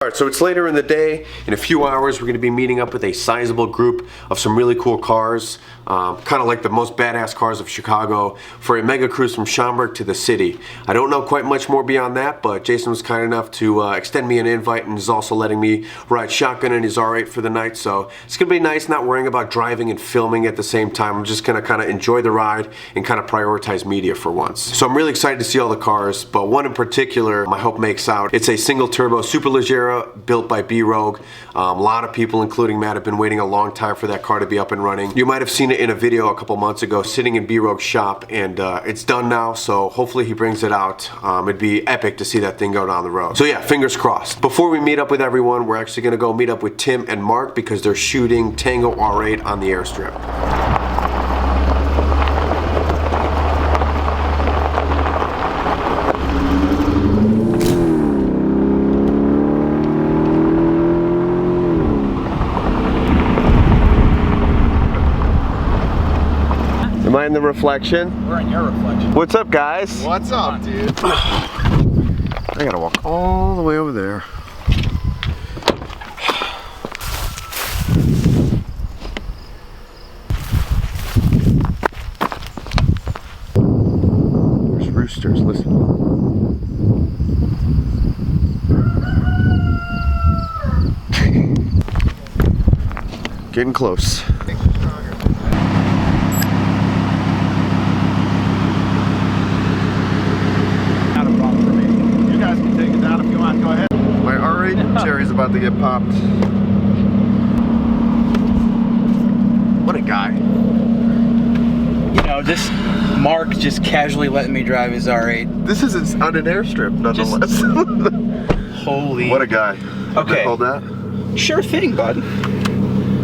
Alright, so it's later in the day. In a few hours, we're going to be meeting up with a sizable group of some really cool cars, kind of like the most badass cars of Chicago, for a mega cruise from Schaumburg to the city. I don't know quite much more beyond that, but Jason was kind enough to extend me an invite and is also letting me ride shotgun in his R8 for the night, so it's going to be nice not worrying about driving and filming at the same time. I'm just going to kind of enjoy the ride and kind of prioritize media for once. So I'm really excited to see all the cars, but one in particular I hope makes out. It's a single turbo Superleggera built by B-Rogue. A lot of people, including Matt, have been waiting a long time for that car to be up and running. You might have seen it in a video a couple months ago sitting in B-Rogue's shop, and it's done now, so hopefully he brings it out. It'd be epic to see that thing go down the road. So yeah, fingers crossed. Before we meet up with everyone, we're actually going to go meet up with Tim and Mark because they're shooting Tango R8 on the airstrip. Am I in the reflection? We're in your reflection. What's up, guys? What's up, dude? I gotta walk all the way over there. There's roosters, listen. Getting close. Go ahead. My R8 cherry's about to get popped. What a guy. You know, just Mark just casually letting me drive his R8. This is on an airstrip, nonetheless. Holy. What a guy. Okay. Hold that. Sure thing, bud.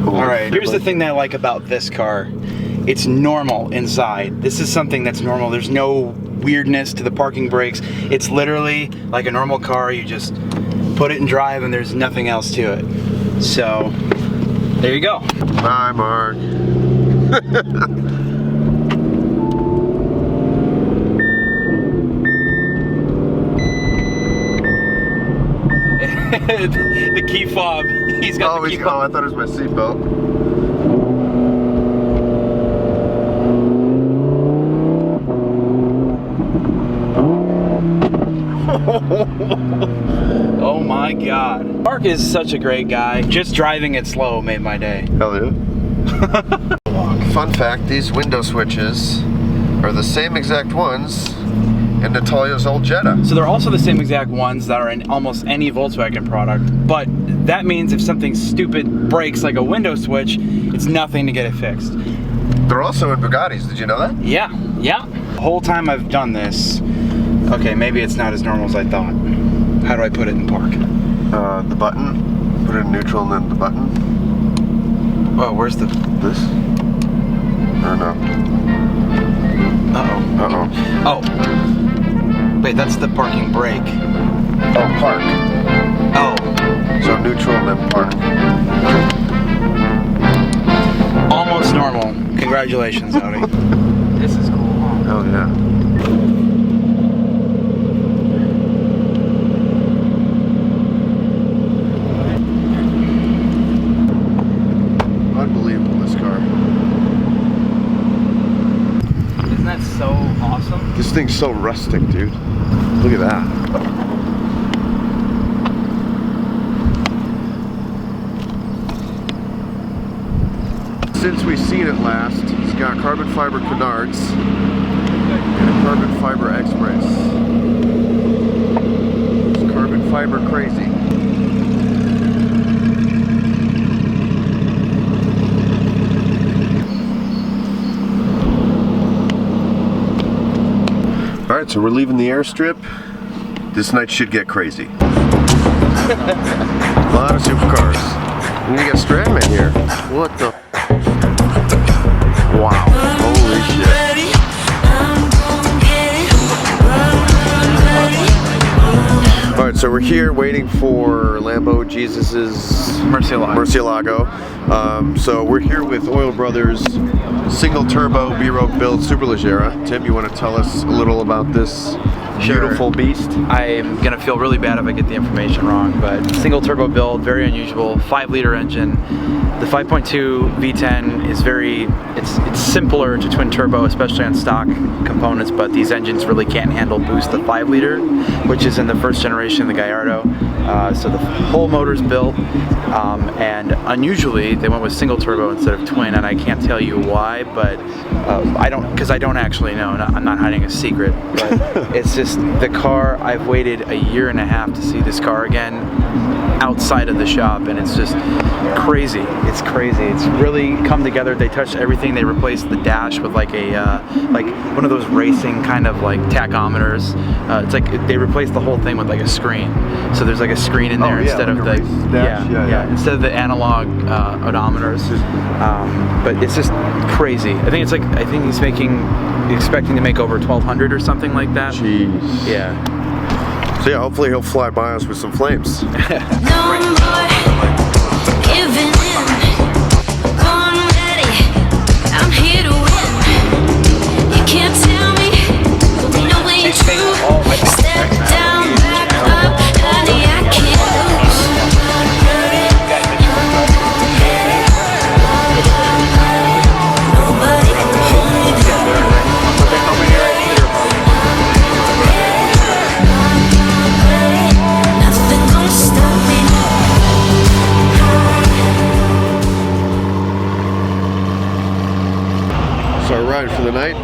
Alright, here's the thing that I like about this car. It's normal inside. This is something that's normal. There's no weirdness to the parking brakes. It's literally like a normal car. You just put it in drive and there's nothing else to it. So, there you go. Bye, Mark. The key fob. He's got the key fob. Oh, I thought it was my seatbelt. Oh my god. Mark is such a great guy. Just driving it slow made my day. Hell yeah. Fun fact, these window switches are the same exact ones in Natalia's old Jetta. So they're also the same exact ones that are in almost any Volkswagen product, but that means if something stupid breaks like a window switch, it's nothing to get it fixed. They're also in Bugattis, did you know that? Yeah, yeah. The whole time I've done this, okay, maybe it's not as normal as I thought. How do I put it in park? The button. Put it in neutral and then the button. Oh, where's the... This? Or no? Uh-oh. Uh-oh. Oh. Wait, that's the parking brake. Oh, park. Oh. So neutral and then park. Almost normal. Congratulations, Audi. This is cool, huh? Oh, yeah. Unbelievable, this car. Isn't that so awesome? This thing's so rustic, dude. Look at that. Since we've seen it last, it's got carbon fiber canards and a carbon fiber express. It's carbon fiber crazy. Alright, so we're leaving the airstrip. This night should get crazy. A lot of supercars. And you got Stradman here. What the? Wow. Holy shit. Alright, so we're here waiting for Lambo Jesus Murcielago. So we're here with Oil Brothers single turbo B-Rogue build Superleggera. Tim, you want to tell us a little about this beautiful beast. I'm gonna feel really bad if I get the information wrong, but single turbo build, very unusual, 5-liter engine. The 5.2 V10 is it's simpler to twin turbo, especially on stock components, but these engines really can't handle boost the 5-liter, which is in the first generation of the Gallardo. So the whole motor's built, and unusually they went with single turbo instead of twin, and I can't tell you why, but I don't actually know. I'm not hiding a secret, but it's just the car. I've waited a year and a half to see this car again outside of the shop, and it's just crazy. It's crazy. It's really come together. They touched everything. They replaced the dash with like a like one of those racing kind of like tachometers. It's like they replaced the whole thing with like a screen. So there's like a screen in there instead of the instead of the analog odometers. But it's just crazy. I think he's expecting to make over 1,200 or something like that. Jeez. Yeah. So yeah, hopefully he'll fly by us with some flames. No more giving in. Born ready, I'm here to win. You can't tell me, no way it's true. Step down, back up, honey, I can't lose. Nobody can hold me down. Nothing gonna stop me. So we're riding for the night.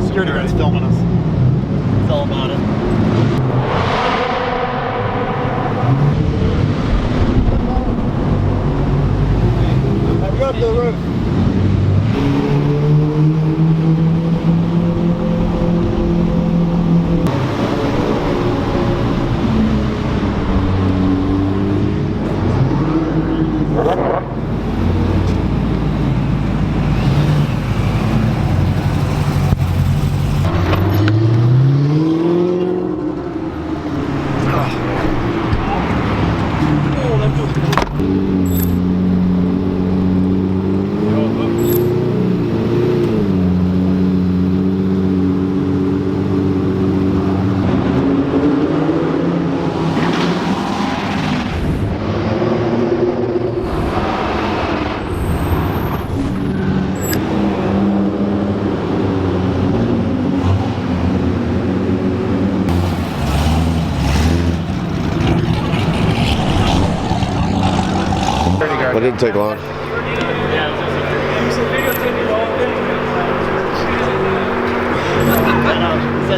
Security guard's filming us. It's all about it. Have you got the roof? That didn't take long.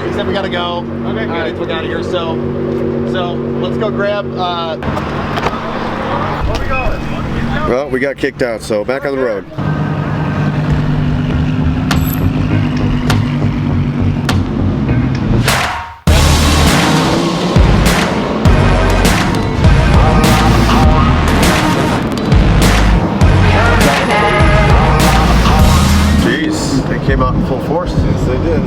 He said we gotta go. Okay, all right, we're out of here. So let's go grab. Where we going? Well, we got kicked out, so back on the road. Jeez, they came out in full force. Yes, they did.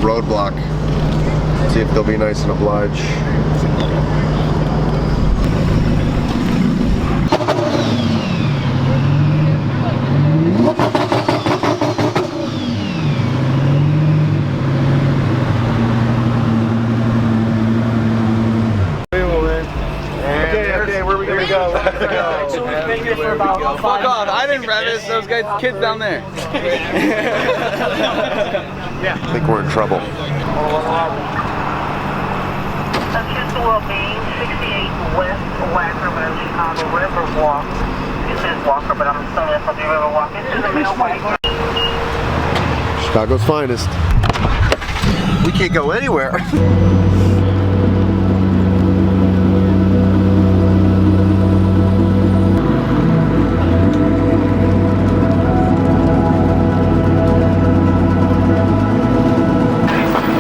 roadblock. See if they'll be nice and oblige. Okay, where are we gonna go? So we've been here for about 5 Fuck off, I didn't rev it, those guys, kids down there. I think we're in trouble. Houston will be 68 West Wagner Road, Chicago River Walk. It says Walker, but I'm assuming it's the River Walk. This is the Millway. Chicago's finest. We can't go anywhere.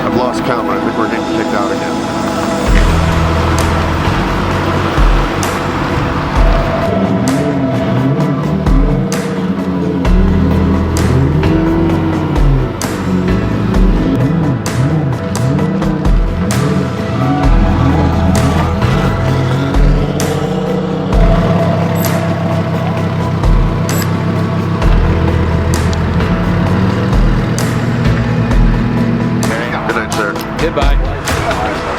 I've lost count, but I think we're getting kicked out again. Goodbye.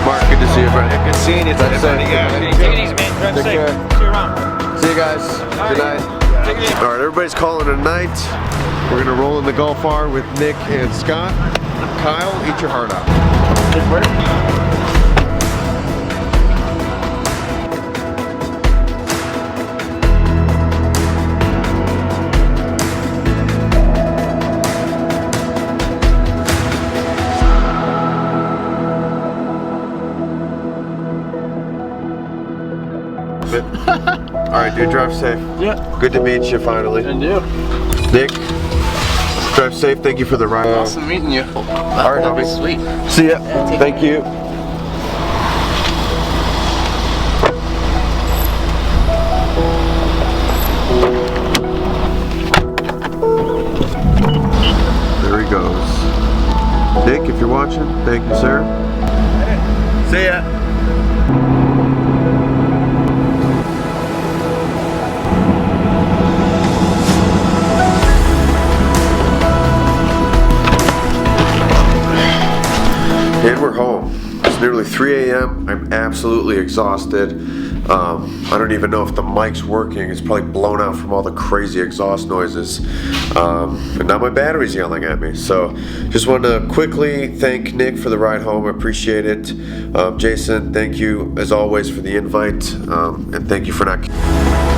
Mark, good to see you, buddy. Good seeing you. Drive safe. Take it easy, man. Drive Take safe. care. See you around. See you guys. Good night. Take it easy. All right, everybody's calling it a night. We're gonna roll in the Golf R with Nick and Scott. Kyle, eat your heart out. All right, dude, drive safe. Yeah. Good to meet you finally. And you. Nick, drive safe. Thank you for the ride. Awesome meeting you. All right, homie. Sweet. See ya. Thank you. There he goes. Nick, if you're watching, thank you, sir. See ya. And we're home. It's nearly 3 a.m. I'm absolutely exhausted. I don't even know if the mic's working. It's probably blown out from all the crazy exhaust noises. And now my battery's yelling at me. So just wanted to quickly thank Nick for the ride home. I appreciate it. Jason, thank you as always for the invite. And thank you for not...